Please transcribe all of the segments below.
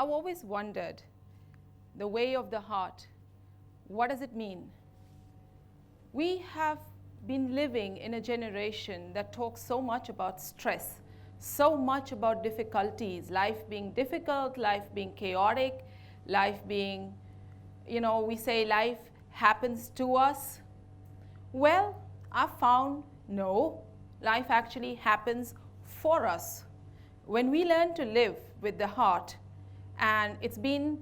I've always wondered, the way of the heart, what does it mean? We have been living in a generation that talks so much about stress, so much about difficulties, life being difficult, life being chaotic, life being, we say life happens to us. Well, I found no, life actually happens for us. When we learn to live with the heart, and it's been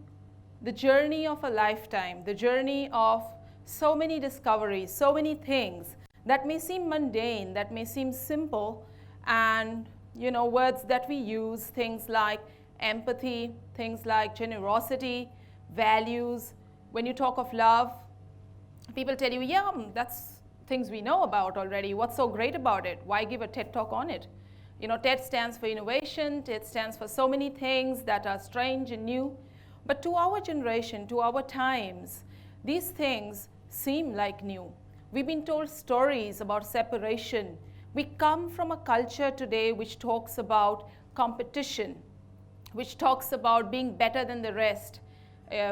the journey of a lifetime, the journey of so many discoveries, so many things that may seem mundane, that may seem simple, and words that we use, things like empathy, things like generosity, values. When you talk of love, people tell you, yeah, that's things we know about already. What's so great about it? Why give a TED talk on it? TED stands for innovation. TED stands for so many things that are strange and new. But to our generation, to our times, these things seem like new. We've been told stories about separation. We come from a culture today which talks about competition, which talks about being better than the rest.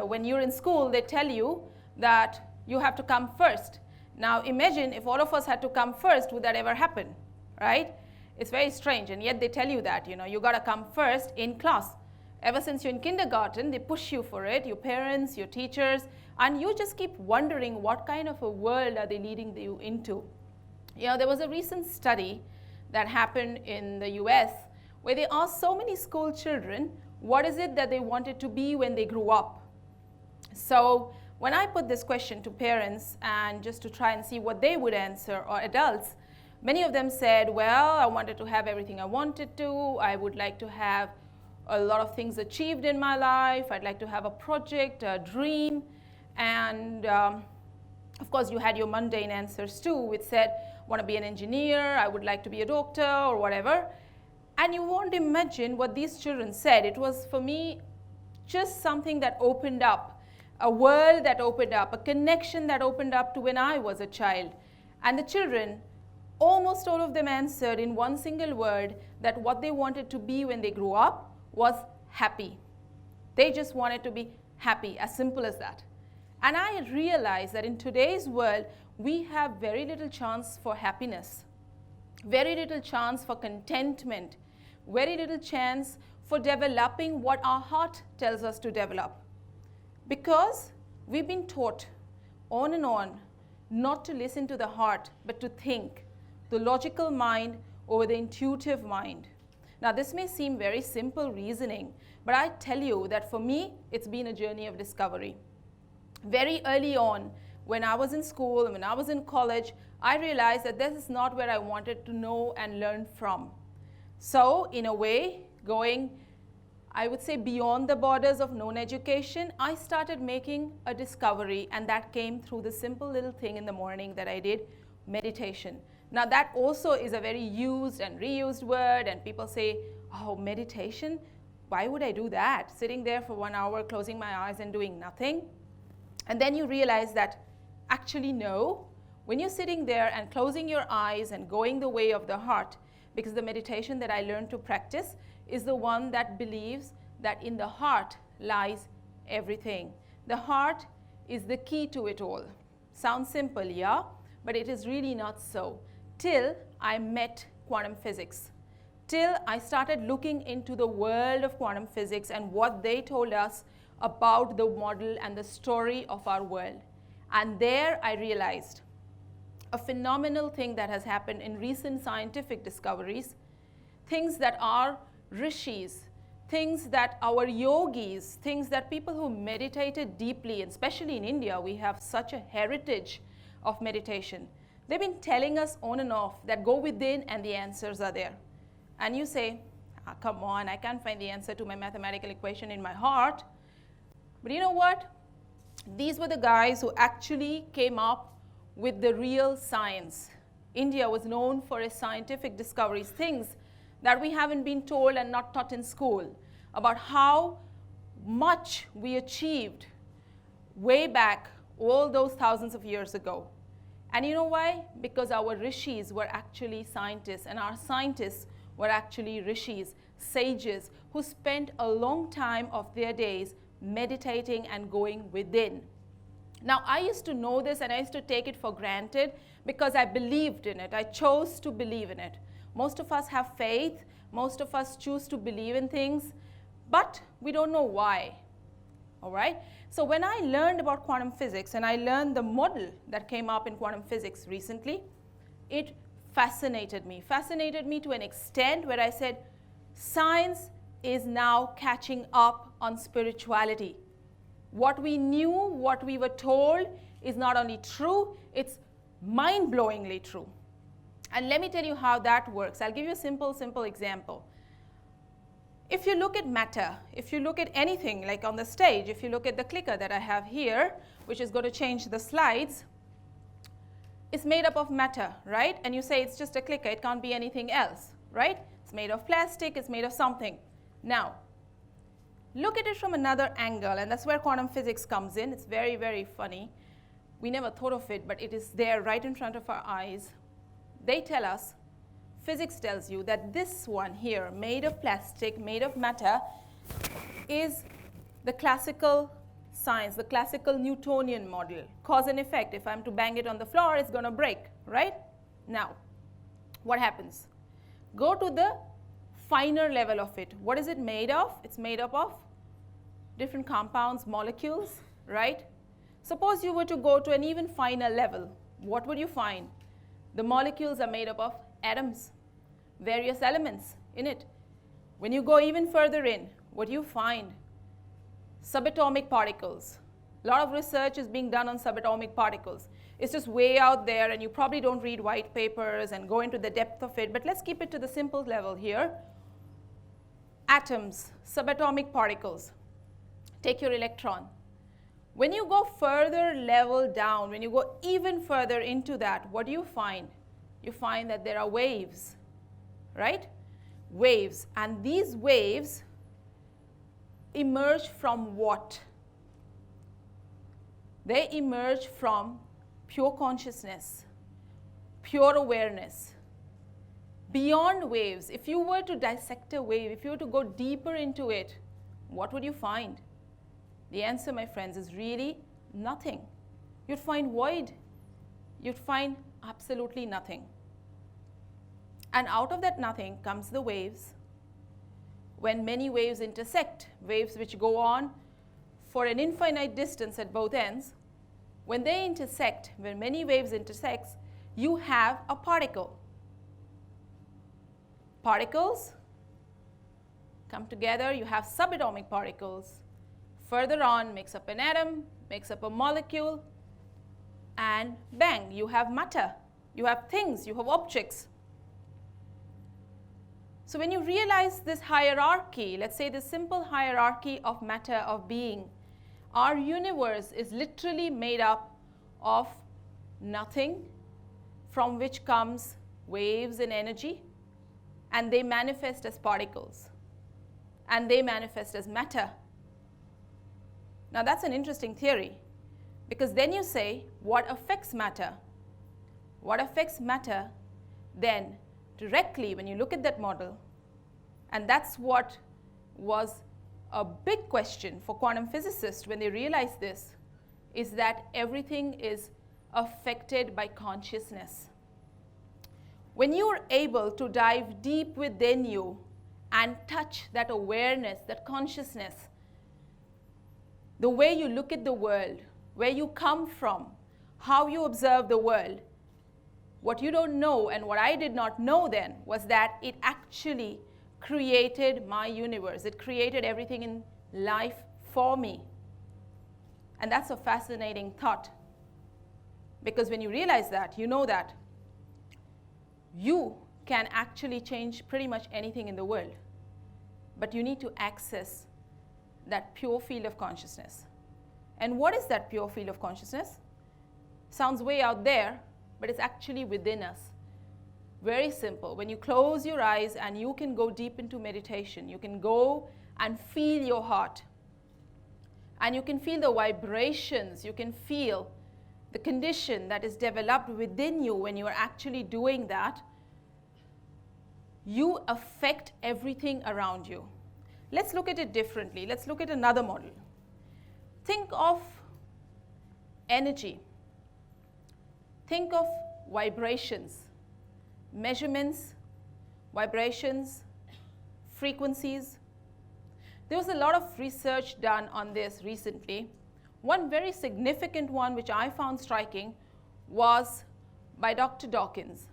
When you're in school, they tell you that you have to come first. Now imagine if all of us had to come first, would that ever happen, right? It's very strange, and yet they tell you that, you gotta come first in class. Ever since you're in kindergarten, they push you for it, your parents, your teachers, and you just keep wondering what kind of a world are they leading you into. There was a recent study that happened in the US where they asked so many school children, what is it that they wanted to be when they grew up? So when I put this question to parents and just to try and see what they would answer, or adults, many of them said, well, I wanted to have everything I wanted to. I would like to have a lot of things achieved in my life. I'd like to have a project, a dream. And of course, you had your mundane answers too, which said, I want to be an engineer, I would like to be a doctor, or whatever. And you won't imagine what these children said. It was, for me, just something that opened up, a world that opened up, a connection that opened up to when I was a child. And the children, almost all of them answered in one single word that what they wanted to be when they grew up was happy. They just wanted to be happy, as simple as that. And I realized that in today's world, we have very little chance for happiness, very little chance for contentment, very little chance for developing what our heart tells us to develop. Because we've been taught on and on not to listen to the heart, but to think, the logical mind over the intuitive mind. Now, this may seem very simple reasoning, but I tell you that for me, it's been a journey of discovery. Very early on, when I was in school and when I was in college, I realized that this is not where I wanted to know and learn from. So, in a way, going, I would say, beyond the borders of known education, I started making a discovery, and that came through the simple little thing in the morning that I did, meditation. Now, that also is a very used and reused word, and people say, oh, meditation? Why would I do that? Sitting there for 1 hour, closing my eyes and doing nothing? And then you realize that actually no, when you're sitting there and closing your eyes and going the way of the heart, because the meditation that I learned to practice is the one that believes that in the heart lies everything. The heart is the key to it all. Sounds simple, yeah? But it is really not so. Till I met quantum physics. Till I started looking into the world of quantum physics and what they told us about the model and the story of our world. And there I realized a phenomenal thing that has happened in recent scientific discoveries, things that our rishis, things that our yogis, things that people who meditated deeply, and especially in India, we have such a heritage of meditation. They've been telling us on and off that go within and the answers are there. And you say, come on, I can't find the answer to my mathematical equation in my heart. But you know what? These were the guys who actually came up with the real science. India was known for its scientific discoveries, things that we haven't been told and not taught in school, about how much we achieved way back all those thousands of years ago. And you know why? Because our rishis were actually scientists, and our scientists were actually rishis. sages who spent a long time of their days meditating and going within. Now, I used to know this and I used to take it for granted because I believed in it. I chose to believe in it. Most of us have faith. Most of us choose to believe in things, but we don't know why. All right? So when I learned about quantum physics and I learned the model that came up in quantum physics recently, it fascinated me to an extent where I said, science is now catching up on spirituality. What we knew, what we were told is not only true, it's mind-blowingly true. And let me tell you how that works. I'll give you a simple example. If you look at matter, if you look at anything like on the stage, if you look at the clicker that I have here, which is going to change the slides, it's made up of matter, right? And you say it's just a clicker, it can't be anything else, right? It's made of plastic, it's made of something. Now, look at it from another angle, and that's where quantum physics comes in. It's very, very funny. We never thought of it, but it is there right in front of our eyes. They tell us, physics tells you that this one here, made of plastic, made of matter, is the classical science, the classical Newtonian model. Cause and effect. If I'm to bang it on the floor, it's going to break, right? Now, what happens? Go to the finer level of it. What is it made of? It's made up of different compounds, molecules, right? Suppose you were to go to an even finer level. What would you find? The molecules are made up of atoms, various elements in it. When you go even further in, what do you find? Subatomic particles. A lot of research is being done on subatomic particles. It's just way out there, and you probably don't read white papers and go into the depth of it, but let's keep it to the simple level here. Atoms, subatomic particles. Take your electron. When you go further level down, when you go even further into that, what do you find? You find that there are waves, right? Waves. And these waves emerge from what? They emerge from pure consciousness, pure awareness. Beyond waves, if you were to dissect a wave, if you were to go deeper into it, what would you find? The answer, my friends, is really nothing. You'd find void. You'd find absolutely nothing. And out of that nothing comes the waves. When many waves intersect, waves which go on for an infinite distance at both ends, when they intersect, when many waves intersect, you have a particle. Particles come together, you have subatomic particles. Further on, makes up an atom, makes up a molecule, and bang, you have matter. You have things, you have objects. So when you realize this hierarchy, let's say this simple hierarchy of matter, of being, our universe is literally made up of nothing, from which comes waves and energy, and they manifest as particles, and they manifest as matter. Now that's an interesting theory, because then you say, what affects matter? What affects matter then directly when you look at that model? And that's what was a big question for quantum physicists when they realized this, is that everything is affected by consciousness. When you're able to dive deep within you and touch that awareness, that consciousness, the way you look at the world, where you come from, how you observe the world, what you don't know and what I did not know then was that it actually created my universe. It created everything in life for me. And that's a fascinating thought. Because when you realize that, you know that you can actually change pretty much anything in the world. But you need to access that pure field of consciousness. And what is that pure field of consciousness? Sounds way out there, but it's actually within us. Very simple. When you close your eyes and you can go deep into meditation, you can go and feel your heart. And you can feel the vibrations, you can feel the condition that is developed within you when you are actually doing that. you affect everything around you. Let's look at it differently. Let's look at another model. Think of energy. Think of vibrations, measurements, vibrations, frequencies. There was a lot of research done on this recently. One very significant one which I found striking was by Dr. Dawkins.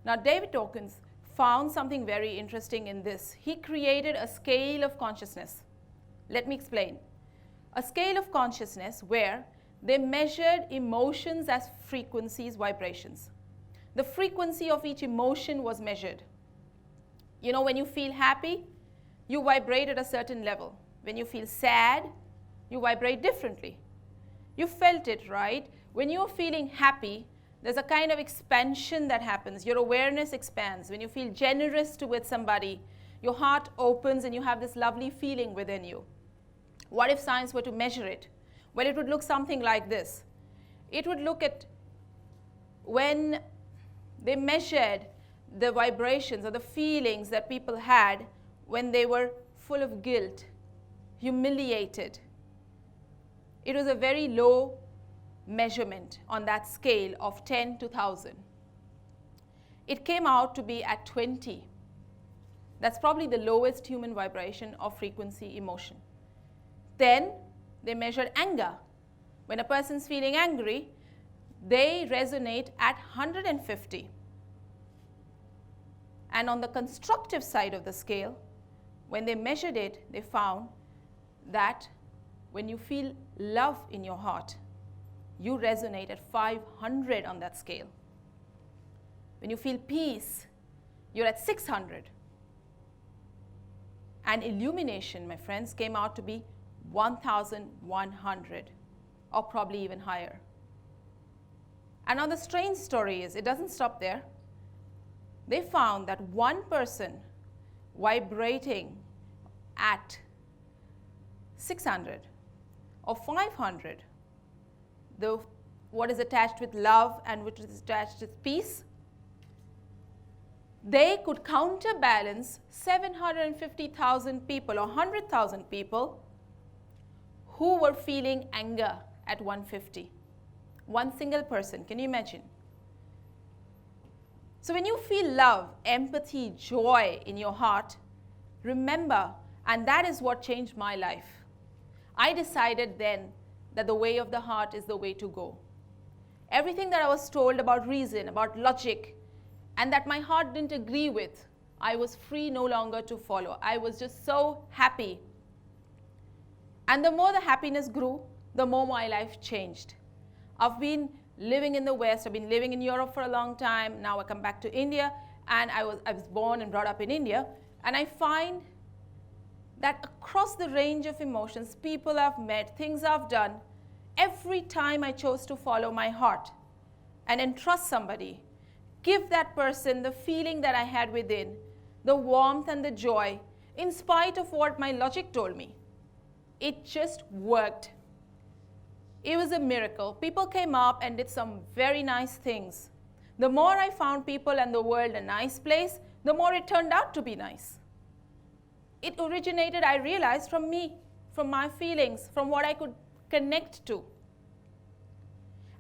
Now, David Dawkins found something very interesting in this. He created a scale of consciousness. Let me explain. A scale of consciousness where they measured emotions as frequencies, vibrations. The frequency of each emotion was measured. You know, when you feel happy, you vibrate at a certain level. When you feel sad, you vibrate differently. You felt it, right? When you're feeling happy, there's a kind of expansion that happens. Your awareness expands. When you feel generous towards somebody, your heart opens and you have this lovely feeling within you. What if science were to measure it? Well, it would look something like this. It would look at when they measured the vibrations or the feelings that people had when they were full of guilt, humiliated. It was a very low measurement on that scale of 10 to 1,000. It came out to be at 20. That's probably the lowest human vibration of frequency emotion. Then they measured anger. When a person's feeling angry, they resonate at 150. And on the constructive side of the scale, when they measured it, they found that when you feel love in your heart, you resonate at 500 on that scale. When you feel peace, you're at 600. And illumination, my friends, came out to be 1,100, or probably even higher. And now the strange story is, it doesn't stop there. They found that one person vibrating at 600 or 500, what is attached with love and which is attached with peace, they could counterbalance 750,000 people or 100,000 people who were feeling anger at 150. One single person, can you imagine? So when you feel love, empathy, joy in your heart, remember, and that is what changed my life. I decided then that the way of the heart is the way to go. Everything that I was told about reason, about logic, and that my heart didn't agree with, I was free no longer to follow. I was just so happy. And the more the happiness grew, the more my life changed. I've been living in the West, I've been living in Europe for a long time, now I come back to India, and I was born and brought up in India, and I find that across the range of emotions, people I've met, things I've done, every time I chose to follow my heart and entrust somebody, give that person the feeling that I had within, the warmth and the joy, in spite of what my logic told me. It just worked. It was a miracle. People came up and did some very nice things. The more I found people and the world a nice place, the more it turned out to be nice. It originated, I realized, from me, from my feelings, from what I could connect to.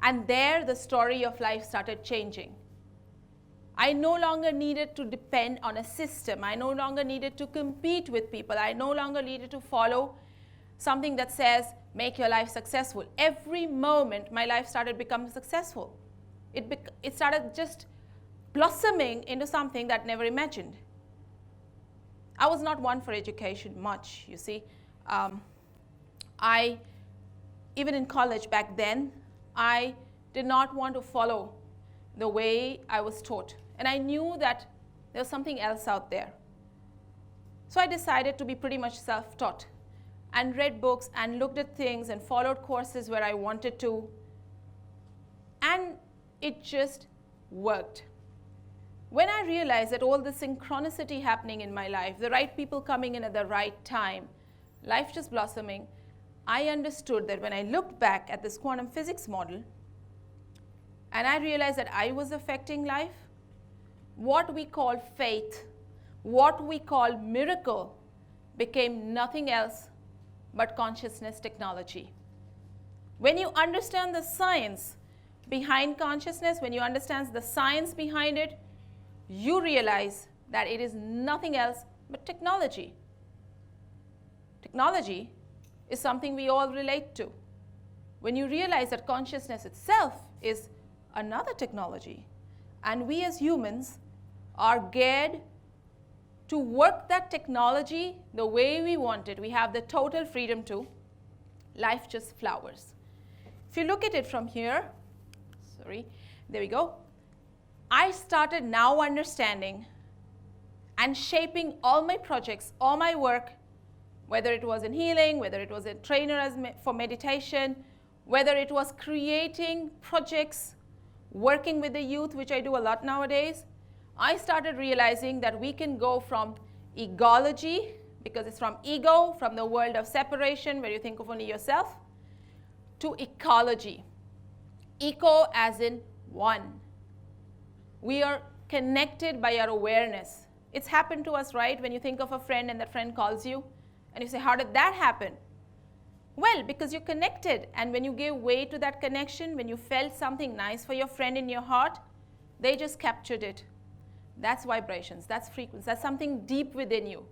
And there the story of life started changing. I no longer needed to depend on a system. I no longer needed to compete with people. I no longer needed to follow something that says, make your life successful. Every moment, my life started becoming successful. It started just blossoming into something that I never imagined. I was not one for education much, you see. Even in college back then, I did not want to follow the way I was taught. And I knew that there was something else out there. So I decided to be pretty much self-taught and read books and looked at things and followed courses where I wanted to. And it just worked. When I realized that all the synchronicity happening in my life, the right people coming in at the right time, life just blossoming, I understood that when I looked back at this quantum physics model, and I realized that I was affecting life, what we call faith what we call miracle became nothing else but consciousness technology. When you understand the science behind consciousness, when you understand the science behind it, you realize that it is nothing else but technology. Technology is something we all relate to. When you realize that consciousness itself is another technology, and we as humans are geared to work that technology the way we want it, we have the total freedom to, life just flowers. If you look at it from here, there we go. I started now understanding and shaping all my projects, all my work, whether it was in healing, whether it was a trainer for meditation, whether it was creating projects, working with the youth, which I do a lot nowadays. I started realizing that we can go from ego-logy, because it's from ego, from the world of separation where you think of only yourself, to ecology. Eco as in one. We are connected by our awareness. It's happened to us, right? When you think of a friend and that friend calls you and you say, how did that happen? Well, because you're connected, and when you gave way to that connection, when you felt something nice for your friend in your heart, they just captured it. That's vibrations, that's frequency, that's something deep within you.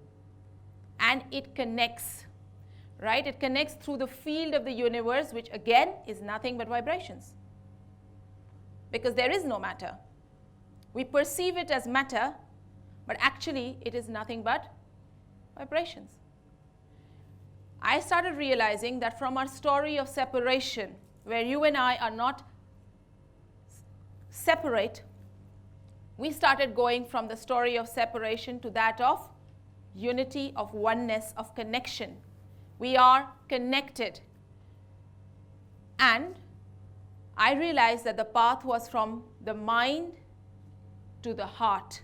And it connects, right? It connects through the field of the universe, which again is nothing but vibrations. Because there is no matter. We perceive it as matter, but actually it is nothing but vibrations. I started realizing that from our story of separation, where you and I are not separate, we started going from the story of separation to that of unity, of oneness, of connection. We are connected. And I realized that the path was from the mind to the heart.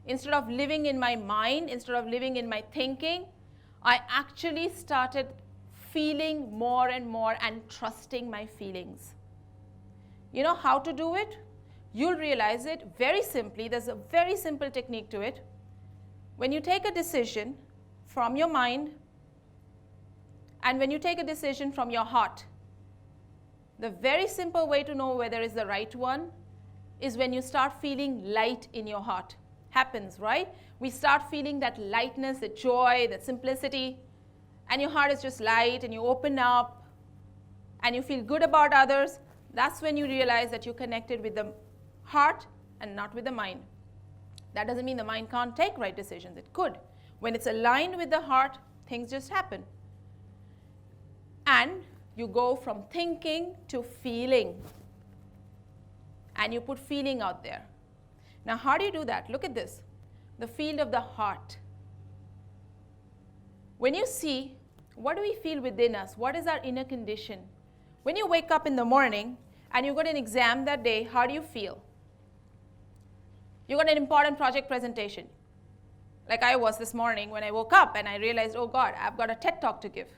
Instead of living in my mind, instead of living in my thinking, I actually started feeling more and more and trusting my feelings. You know how to do it? You'll realize it very simply. There's a very simple technique to it. When you take a decision from your mind and when you take a decision from your heart, the very simple way to know whether it's the right one is when you start feeling light in your heart. Happens, right? We start feeling that lightness, the joy, that simplicity, and your heart is just light, and you open up, and you feel good about others. That's when you realize that you're connected with the heart and not with the mind. That doesn't mean the mind can't take right decisions. It could. When it's aligned with the heart, things just happen. And you go from thinking to feeling, and you put feeling out there. Now, how do you do that? Look at this. The field of the heart. When you see, what do we feel within us? What is our inner condition? When you wake up in the morning and you got an exam that day, how do you feel? You got an important project presentation. Like I was this morning when I woke up and I realized, oh God, I've got a TED talk to give.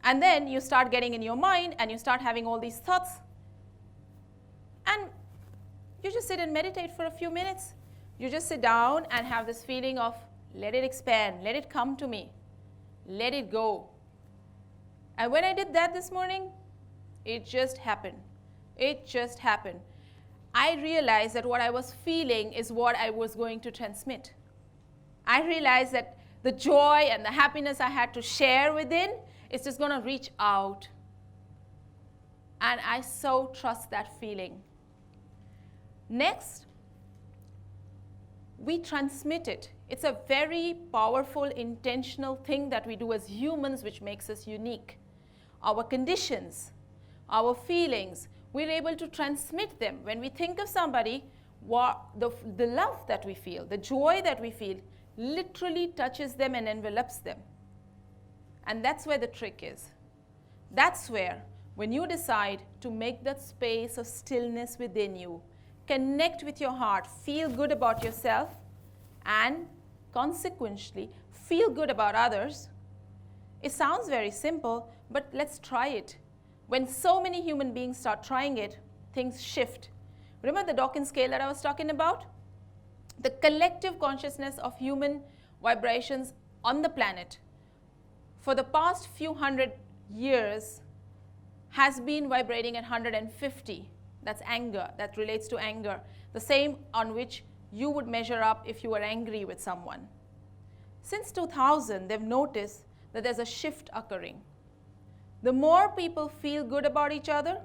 And then you start getting in your mind and you start having all these thoughts. And you just sit and meditate for a few minutes. You just sit down and have this feeling of let it expand, let it come to me, let it go. And when I did that this morning, it just happened. It just happened. I realized that what I was feeling is what I was going to transmit. I realized that the joy and the happiness I had to share within is just going to reach out. And I so trust that feeling. Next, we transmit it. It's a very powerful, intentional thing that we do as humans, which makes us unique. Our conditions, our feelings, we're able to transmit them. When we think of somebody, the love that we feel, the joy that we feel, literally touches them and envelops them. And that's where the trick is. That's where, when you decide to make that space of stillness within you, connect with your heart, feel good about yourself, and consequently feel good about others. It sounds very simple, but let's try it. When so many human beings start trying it, things shift. Remember the Dawkins scale that I was talking about? The collective consciousness of human vibrations on the planet for the past few hundred years has been vibrating at 150. That's anger, that relates to anger. The same on which you would measure up if you were angry with someone. Since 2000, they've noticed that there's a shift occurring. The more people feel good about each other,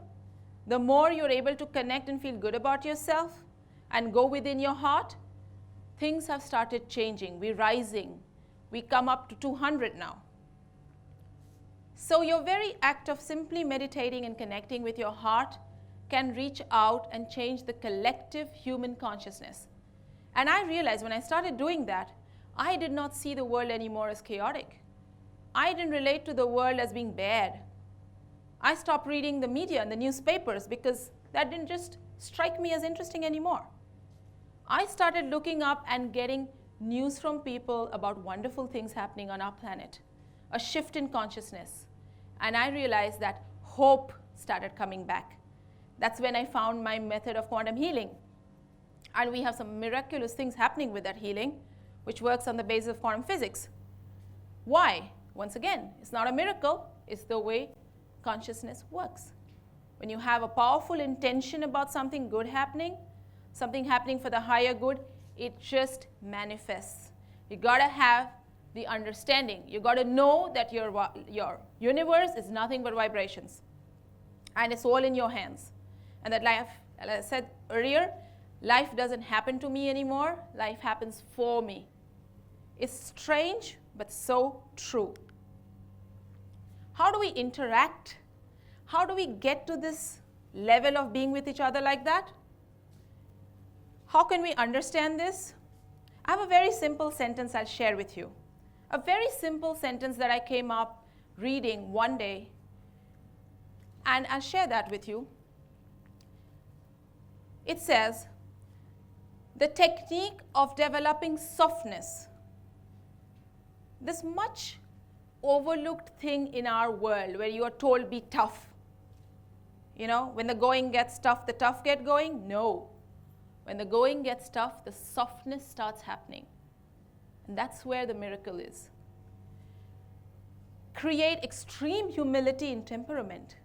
the more you're able to connect and feel good about yourself and go within your heart, things have started changing. We're rising. We come up to 200 now. So your very act of simply meditating and connecting with your heart can reach out and change the collective human consciousness. And I realized when I started doing that, I did not see the world anymore as chaotic. I didn't relate to the world as being bad. I stopped reading the media and the newspapers because that didn't just strike me as interesting anymore. I started looking up and getting news from people about wonderful things happening on our planet, a shift in consciousness. And I realized that hope started coming back. That's when I found my method of quantum healing. And we have some miraculous things happening with that healing, which works on the basis of quantum physics. Why? Once again, it's not a miracle, it's the way consciousness works. When you have a powerful intention about something good happening, something happening for the higher good, it just manifests. You gotta have the understanding. You gotta know that your universe is nothing but vibrations. And it's all in your hands. And that life, as I said earlier, life doesn't happen to me anymore, life happens for me. It's strange, but so true. How do we interact? How do we get to this level of being with each other like that? How can we understand this? I have a very simple sentence I'll share with you. A very simple sentence that I came up reading one day, and I'll share that with you. It says, the technique of developing softness, this much overlooked thing in our world where you are told be tough. You know, when the going gets tough, the tough get going? No. When the going gets tough, the softness starts happening. And that's where the miracle is. Create extreme humility in temperament.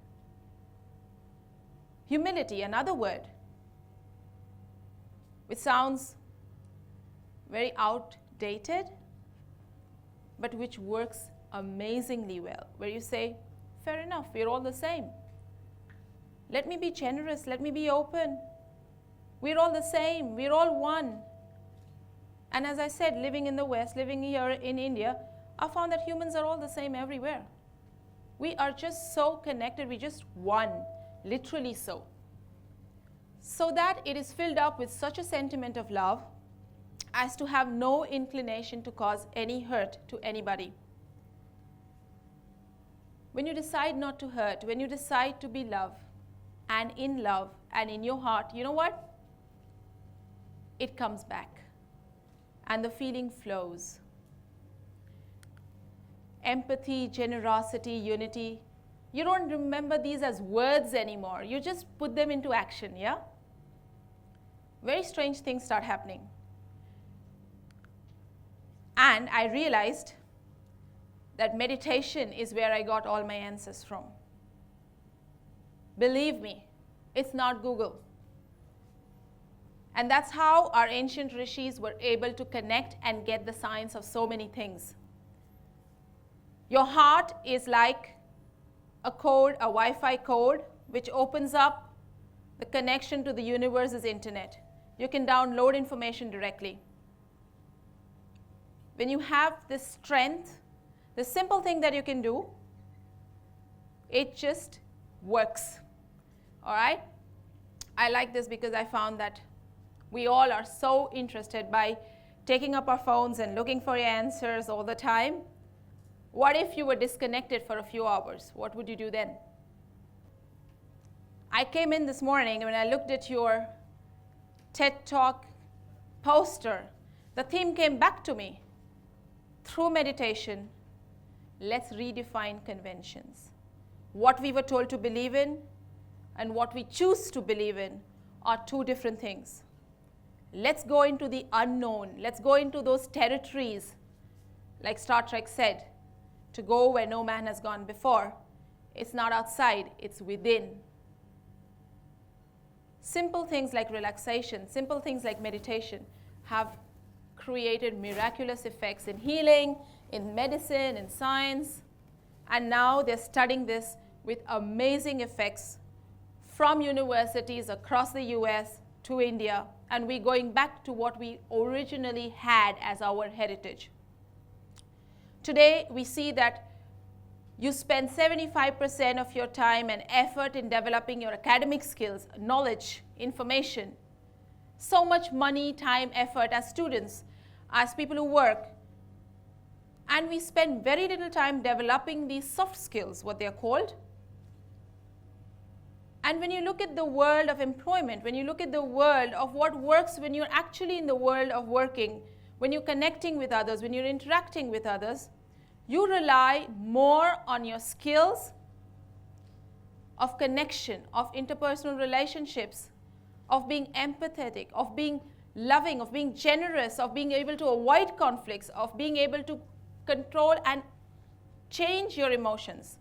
Humility, another word, which sounds very outdated, but which works amazingly well, where you say, fair enough, we're all the same. Let me be generous, let me be open. We're all the same, we're all one. And as I said, living in the West, living here in India, I found that humans are all the same everywhere. We are just so connected, we're just one, literally so. So that it is filled up with such a sentiment of love as to have no inclination to cause any hurt to anybody. When you decide not to hurt, when you decide to be love and in your heart, you know what? It comes back and the feeling flows. Empathy, generosity, unity. You don't remember these as words anymore. You just put them into action, yeah? Very strange things start happening. And I realized that meditation is where I got all my answers from. Believe me, it's not Google. And that's how our ancient rishis were able to connect and get the science of so many things. Your heart is like a code, a Wi-Fi code, which opens up the connection to the universe's internet. You can download information directly. When you have this strength, the simple thing that you can do, it just works. All right? I like this because I found that we all are so interested by taking up our phones and looking for answers all the time. What if you were disconnected for a few hours? What would you do then? I came in this morning and when I looked at your TED Talk poster, the theme came back to me. Through meditation, let's redefine conventions. What we were told to believe in and what we choose to believe in are two different things. Let's go into the unknown. Let's go into those territories, like Star Trek said, to go where no man has gone before. It's not outside, it's within. Simple things like relaxation, simple things like meditation have created miraculous effects in healing, in medicine, in science. And now they're studying this with amazing effects from universities across the US to India. And we're going back to what we originally had as our heritage. Today, we see that you spend 75% of your time and effort in developing your academic skills, knowledge, information. So much money, time, effort as students, as people who work. And we spend very little time developing these soft skills, what they're called. And when you look at the world of employment, when you look at the world of what works when you're actually in the world of working, when you're connecting with others, when you're interacting with others, you rely more on your skills of connection, of interpersonal relationships, of being empathetic, of being loving, of being generous, of being able to avoid conflicts, of being able to control and change your emotions.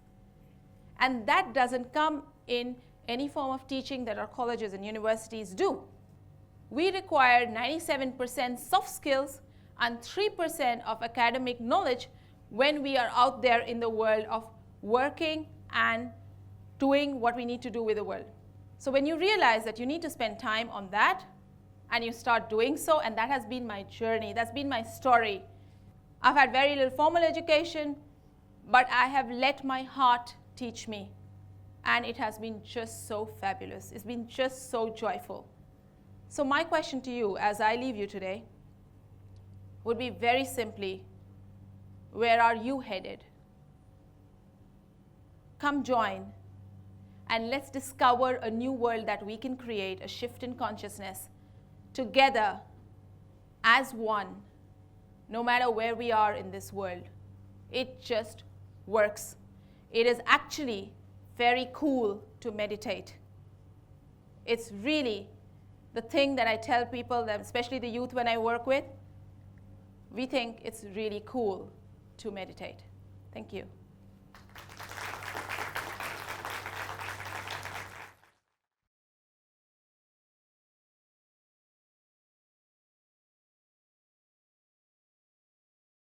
And that doesn't come in any form of teaching that our colleges and universities do. We require 97% soft skills and 3% of academic knowledge when we are out there in the world of working and doing what we need to do with the world. So when you realize that you need to spend time on that, and you start doing so, and that has been my journey, that's been my story. I've had very little formal education, but I have let my heart teach me. And it has been just so fabulous. It's been just so joyful. So my question to you as I leave you today would be very simply, where are you headed? Come join, and let's discover a new world that we can create, a shift in consciousness, together as one, no matter where we are in this world. It just works. It is actually very cool to meditate. It's really the thing that I tell people, that especially the youth when I work with, we think it's really cool to meditate. Thank you.